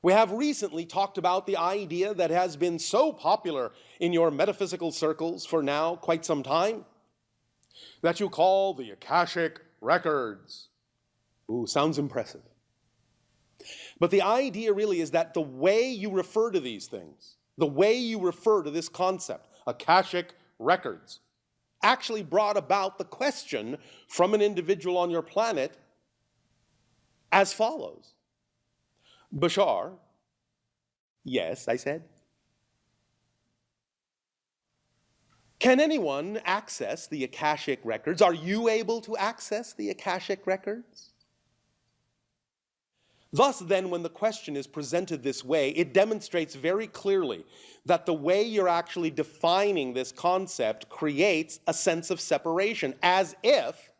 We have recently talked about the idea that has been so popular in your metaphysical circles for now quite some time, that you call the Akashic Records. Ooh, sounds impressive. But the idea really is that the way you refer to these things, the way you refer to this concept, Akashic Records, actually brought about the question from an individual on your planet as follows. Bashar, yes, I said. Can anyone access the Akashic Records? Are you able to access the Akashic Records? Thus, then, when the question is presented this way, it demonstrates very clearly that the way you're actually defining this concept creates a sense of separation, as if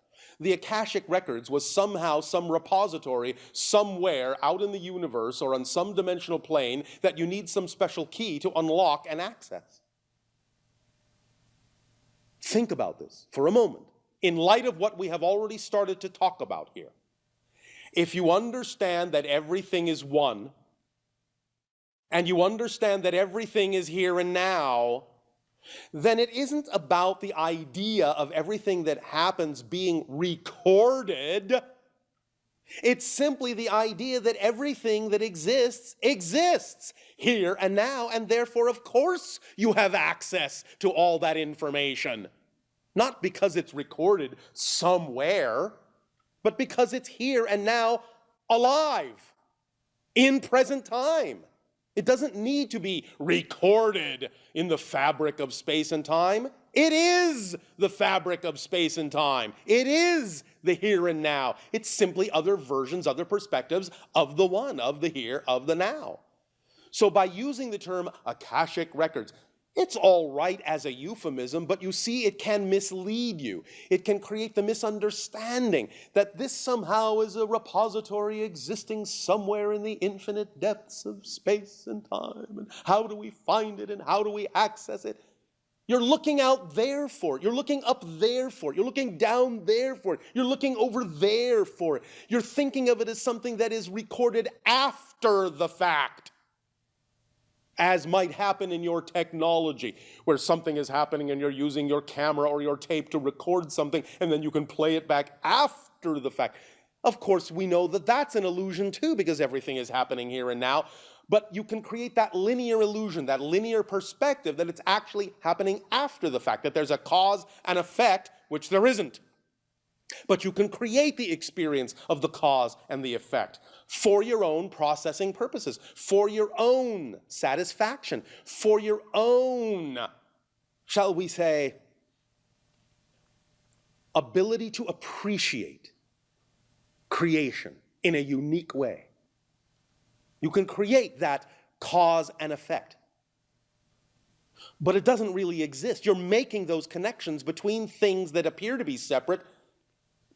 the Akashic Records was somehow some repository somewhere out in the universe or on some dimensional plane that you need some special key to unlock and access. Think about this for a moment, in light of what we have already started to talk about here. If you understand that everything is one, and you understand that everything is here and now, then it isn't about the idea of everything that happens being recorded. It's simply the idea that everything that exists, exists here and now, and therefore, of course, you have access to all that information. Not because it's recorded somewhere, but because it's here and now, alive, in present time. It doesn't need to be recorded in the fabric of space and time. It is the fabric of space and time. It is the here and now. It's simply other versions, other perspectives of the one, of the here, of the now. So by using the term Akashic Records, it's all right as a euphemism, but you see, it can mislead you. It can create the misunderstanding that this somehow is a repository existing somewhere in the infinite depths of space and time. And how do we find it and how do we access it? You're looking out there for it. You're looking up there for it. You're looking down there for it. You're looking over there for it. You're thinking of it as something that is recorded after the fact, as might happen in your technology, where something is happening and you're using your camera or your tape to record something, and then you can play it back after the fact. Of course, we know that that's an illusion too, because everything is happening here and now, but you can create that linear illusion, that linear perspective that it's actually happening after the fact, that there's a cause and effect, which there isn't. But you can create the experience of the cause and the effect for your own processing purposes, for your own satisfaction, for your own, shall we say, ability to appreciate creation in a unique way. You can create that cause and effect. But it doesn't really exist. You're making those connections between things that appear to be separate,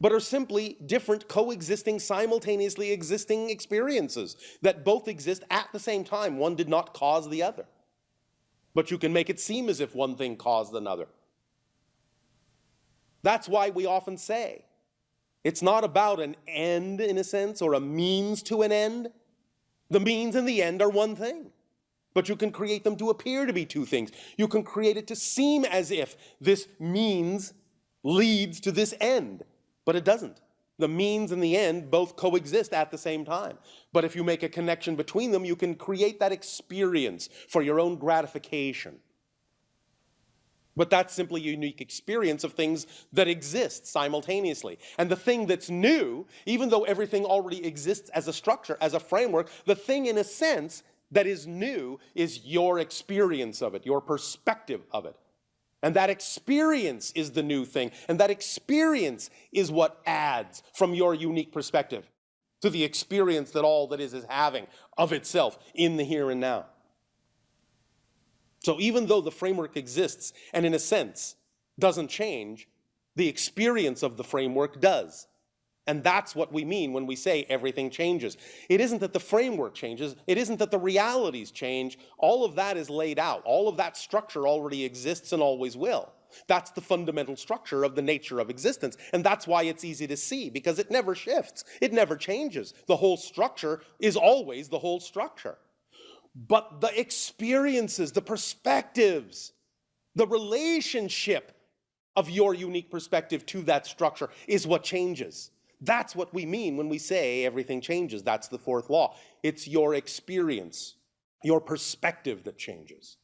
but are simply different, coexisting, simultaneously existing experiences that both exist at the same time. One did not cause the other. But you can make it seem as if one thing caused another. That's why we often say, it's not about an end, in a sense, or a means to an end. The means and the end are one thing. But you can create them to appear to be two things. You can create it to seem as if this means leads to this end. But it doesn't. The means and the end both coexist at the same time. But if you make a connection between them, you can create that experience for your own gratification. But that's simply a unique experience of things that exist simultaneously. And the thing that's new, even though everything already exists as a structure, as a framework, the thing in a sense that is new is your experience of it, your perspective of it. And that experience is the new thing. And that experience is what adds from your unique perspective to the experience that all that is having of itself in the here and now. So even though the framework exists and in a sense doesn't change, the experience of the framework does. And that's what we mean when we say everything changes. It isn't that the framework changes. It isn't that the realities change. All of that is laid out. All of that structure already exists and always will. That's the fundamental structure of the nature of existence. And that's why it's easy to see, because it never shifts. It never changes. The whole structure is always the whole structure. But the experiences, the perspectives, the relationship of your unique perspective to that structure is what changes. That's what we mean when we say everything changes. That's the fourth law. It's your experience, your perspective that changes.